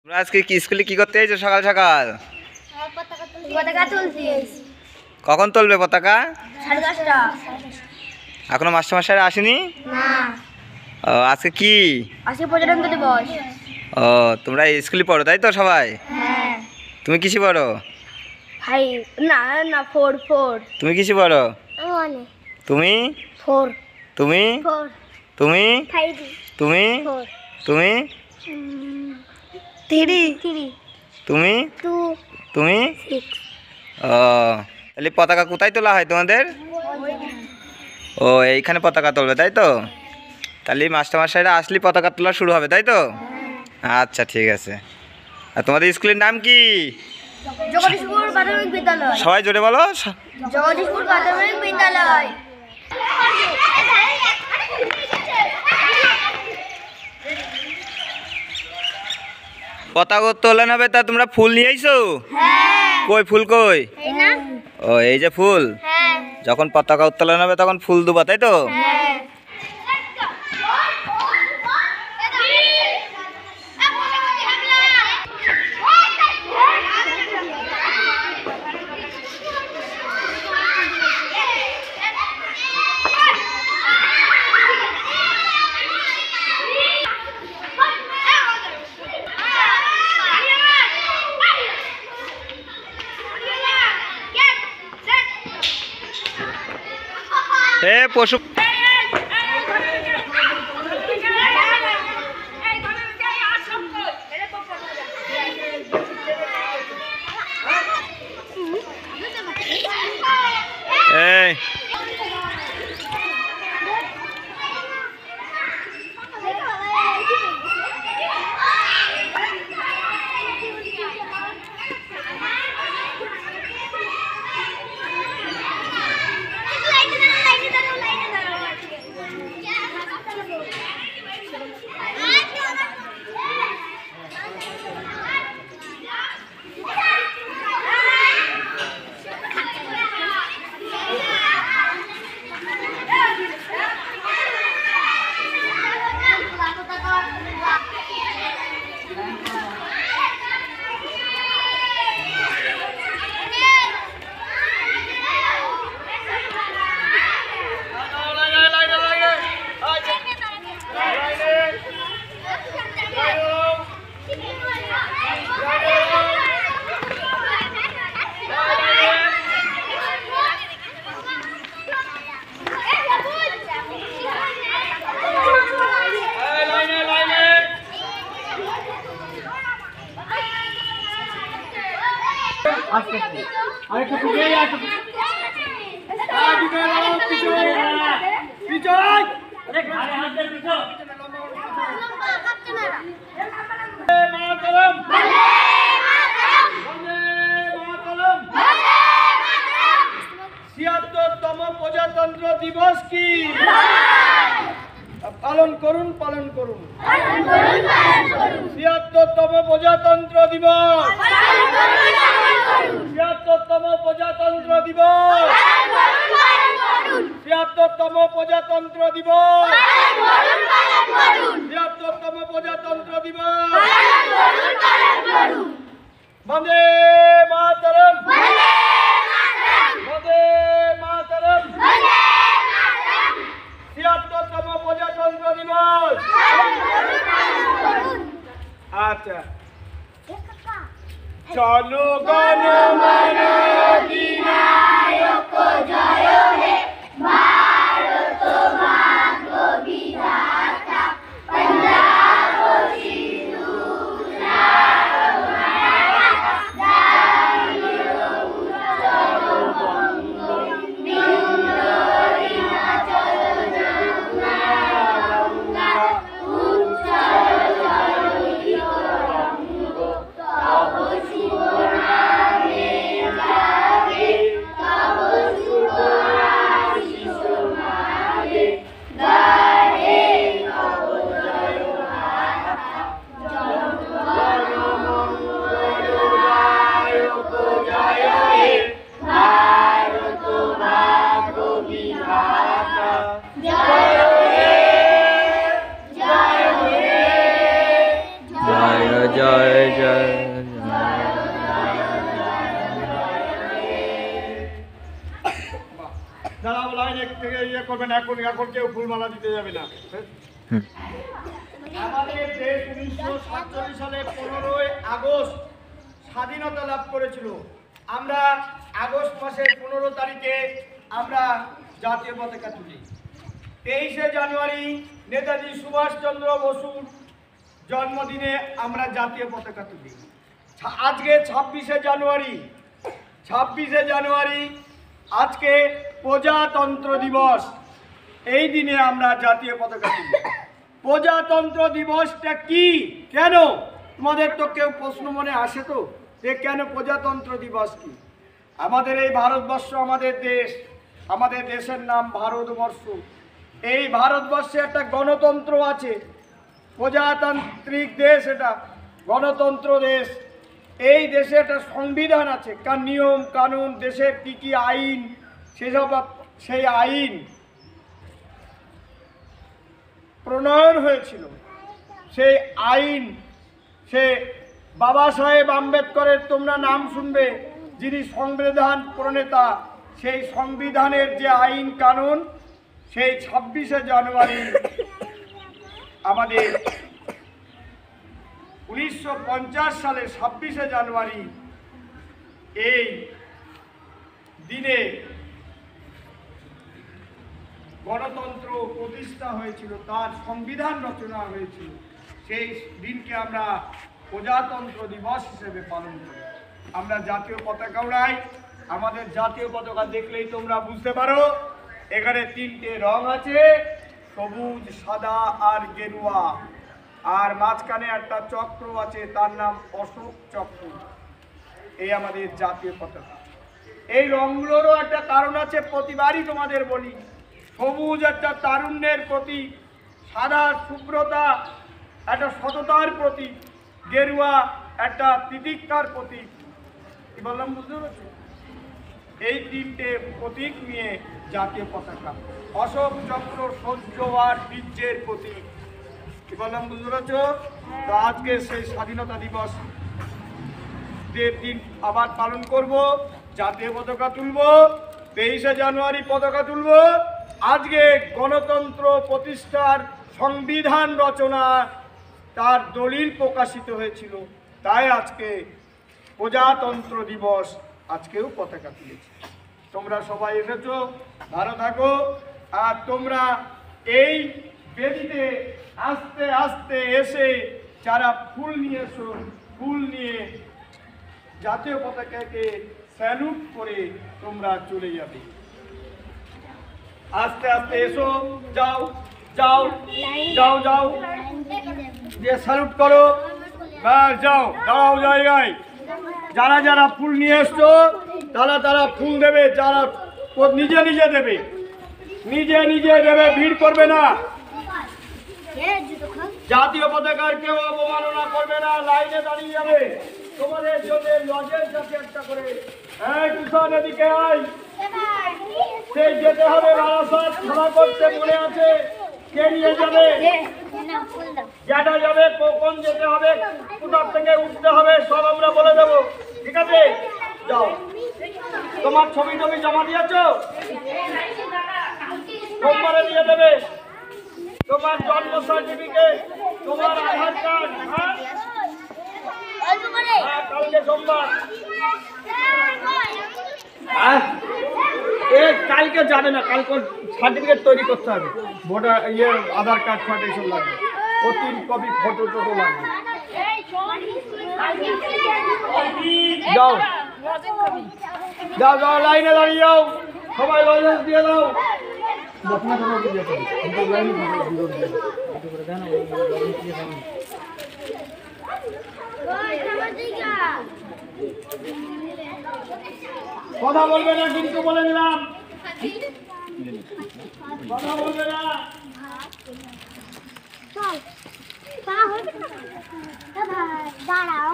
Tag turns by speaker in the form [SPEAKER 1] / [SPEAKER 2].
[SPEAKER 1] তোমরা আজকে কি স্কুলে কি করতে এসেছো সকাল সকাল?
[SPEAKER 2] পতাকা তুলতে এসেছি।
[SPEAKER 1] কখন তুলবে পতাকা?
[SPEAKER 2] 10:30টা।
[SPEAKER 1] এখনো মাস্টারমশাইরা আসেনি?
[SPEAKER 2] না,
[SPEAKER 1] ও, আজকে কি?
[SPEAKER 2] আজকে প্রজাতন্ত্র দিবস।
[SPEAKER 1] ও, তোমরা এই স্কুলে পড়ো তাই তো সবাই?
[SPEAKER 2] হ্যাঁ।
[SPEAKER 1] তুমি কিসে পড়ো?
[SPEAKER 2] ভাই না না 4
[SPEAKER 1] তুমি কিসে পড়ো?
[SPEAKER 2] আমি
[SPEAKER 1] তুমি
[SPEAKER 2] 4
[SPEAKER 1] তুমি
[SPEAKER 2] 4
[SPEAKER 1] তুমি
[SPEAKER 2] 5
[SPEAKER 1] তুমি
[SPEAKER 2] 4
[SPEAKER 1] তুমি
[SPEAKER 2] 3
[SPEAKER 1] তুমি
[SPEAKER 2] 2
[SPEAKER 1] তুমি
[SPEAKER 2] 6
[SPEAKER 1] ও, তাহলে পতাকা কোথায় তোলা হয় তোমাদের? ও, এইখানে পতাকা তুলবে তাই তো? তাহলে মাস্টারমশাইরা আসলে পতাকা তোলা শুরু হবে তাই তো? আচ্ছা, ঠিক আছে। আর তোমাদের স্কুলের নাম কি?
[SPEAKER 2] জগদীশপুর প্রাথমিক বিদ্যালয়।
[SPEAKER 1] সবাই জোরে বলো।
[SPEAKER 2] জগদীশপুর প্রাথমিক বিদ্যালয়।
[SPEAKER 1] পতাকা উত্তোলন হবে, তা তোমরা ফুল নিয়ে আইছো?
[SPEAKER 2] হ্যাঁ।
[SPEAKER 1] কই ফুল কই?
[SPEAKER 2] এই না?
[SPEAKER 1] ও, এই যে ফুল।
[SPEAKER 2] হ্যাঁ।
[SPEAKER 1] যখন পতাকা উত্তোলন হবে তখন ফুল দেবা তাই তো?
[SPEAKER 2] হ্যাঁ।
[SPEAKER 1] এ পশু এই
[SPEAKER 3] প্রজাতন্ত্র দিবস কি পালন করুন ৭৬তম প্রজাতন্ত্র দিবস ৭৬তম প্রজাতন্ত্র দিবস ৭৬তম প্রজাতন্ত্র দিবস ৭৬তম প্রজাতন্ত্র দিবস বন্দে মাতরম বন্দে মাতরম ৭৬তম প্রজাতন্ত্র দিবস। আচ্ছা, চলো গণগণ অধিনায়ক জয় হে ভারত ভাগ্য বিধাতা পঞ্জাব সিন্ধু
[SPEAKER 1] জয় জয়
[SPEAKER 3] যারা লাইন এক থেকে ইয়ে করবেন এখন কেউ ফুলমালা দিতে যাবে না।
[SPEAKER 1] হুম।
[SPEAKER 3] আমাদের দেশ 1947 সালে 15ই আগস্ট স্বাধীনতা লাভ করেছিল। আমরা আগস্ট মাসের 15 তারিখে আমরা জাতীয় পতাকা তুলি। 23শে জানুয়ারি নেতাজি সুভাষচন্দ্র বসুর জন্মদিনে আমরা জাতীয় পতাকা তুলি। আজকে 26শে জানুয়ারি আজকে প্রজাতন্ত্র দিবস। এই দিনে আমরা জাতীয় পতাকা তুলি। প্রজাতন্ত্র দিবসটা কি, কেন? তোমাদের তো কেউ প্রশ্ন মনে আসে তো যে কেন প্রজাতন্ত্র দিবস কি? আমাদের এই ভারতবর্ষ আমাদের দেশ, আমাদের দেশের নাম ভারতবর্ষ। এই ভারতবর্ষে একটা গণতন্ত্র আছে, প্রজাতান্ত্রিক দেশ, এটা গণতন্ত্র দেশ। এই দেশে একটা সংবিধান আছে, নিয়ম কানুন, দেশের কী কী আইন, সেই আইন প্রণয়ন হয়েছিল। সেই আইন, সে বাবা সাহেব আম্বেদকরের তোমরা নাম শুনবে, যিনি সংবিধান প্রণেতা। সেই সংবিধানের যে আইন কানুন, সেই 26শে জানুয়ারি আমাদের 1950 সালে 26শে জানুয়ারি এই দিনে গণতন্ত্র প্রতিষ্ঠা হয়েছিল, তার সংবিধান রচনা হয়েছিল। সেই দিনকে আমরা প্রজাতন্ত্র দিবস হিসেবে পালন করি। আমরা জাতীয় পতাকা উড়াই। আমাদের জাতীয় পতাকা দেখলেই তোমরা বুঝতে পারো এখানে 3টে রং আছে, সবুজ, সাদা আর গেরুয়া। আর মাঝখানে একটা চক্র আছে, তার নাম অশোক চক্র। এই আমাদের জাতীয় পতাকা। এই রংগুলোরও একটা কারণ আছে, প্রতিবারই তোমাদের বলি। সবুজ একটা তারুণ্যের প্রতীক, সাদা শুভ্রতা একটা সততার প্রতীক, গেরুয়া একটা তিতিক্ষার প্রতীক। কি বললাম, বুঝতে পারছো? এই 3টে প্রতীক নিয়ে জাতীয় পতাকা। অশোক চক্র সহ্য আর বীর্যের প্রতীক। কি বললাম, বুঝতে পারছো? তো আজকে সেই স্বাধীনতা দিবস দিন আবার পালন করব, জাতীয় পতাকা তুলব, 23শে জানুয়ারি পতাকা তুলব। আজকে গণতন্ত্র প্রতিষ্ঠার সংবিধান রচনা, তার দলিল প্রকাশিত হয়েছিল, তাই আজকে প্রজাতন্ত্র দিবস, আজকেও পতাকা তুলেছি। তোমরা সবাই এসেছো, ভালো থাকো। আর তোমরা এই বেদিতে আস্তে আস্তে এসে যারা ফুল নিয়ে এসো, ফুল নিয়ে জাতীয় পতাকাকে স্যালুট করে তোমরা চলে যাবে। আস্তে আস্তে এসো, যাও যাও যাও যাও, দিয়ে স্যালুট করো, ব্যাস যাও, দাঁড়াও জায়গায়। যারা যারা ফুল নিয়ে এসছো তারা ফুল দেবে, যারা নিজে নিজে দেবে, ভিড় করবে না। জাতীয় পতাকার কেউ অবমাননা করবে না, লাইনে দাঁড়িয়ে যাবে। তোমাদের জন্য লজের সাথে একটা করে, তুষার এদিকে আয়, সেই যেতে হবে বারাসাত খেলা করতে, মনে আছে? কে নিয়ে যাবে? যেটা যাবে, কখন যেতে হবে, কোথার থেকে উঠতে হবে, সব আমরা বলে দেবো, ঠিক আছে? যাও, তোমার ছবি টবি জমা দিয়েছ, সোমবারে দিয়ে দেবে। তোমার জন্ম সার্টিফিকেট, তোমার আধার কার্ড, কালকে সোমবার। কালকে যাবে না, কালকে সার্টিফিকেট তৈরি করতে হবে, ভোটার আধার কার্ড ফার্ড এইসব লাগবে, ও 3 কপি ফটো টটো লাগবে। যাও যাও যাও, লাইনে দাঁড়িয়ে যাও, সবাই লজেন্স দিয়ে দাও। কথা বলবে না কিন্তু, বলে দিলাম, কথা বলবে না।
[SPEAKER 2] দাঁড়াও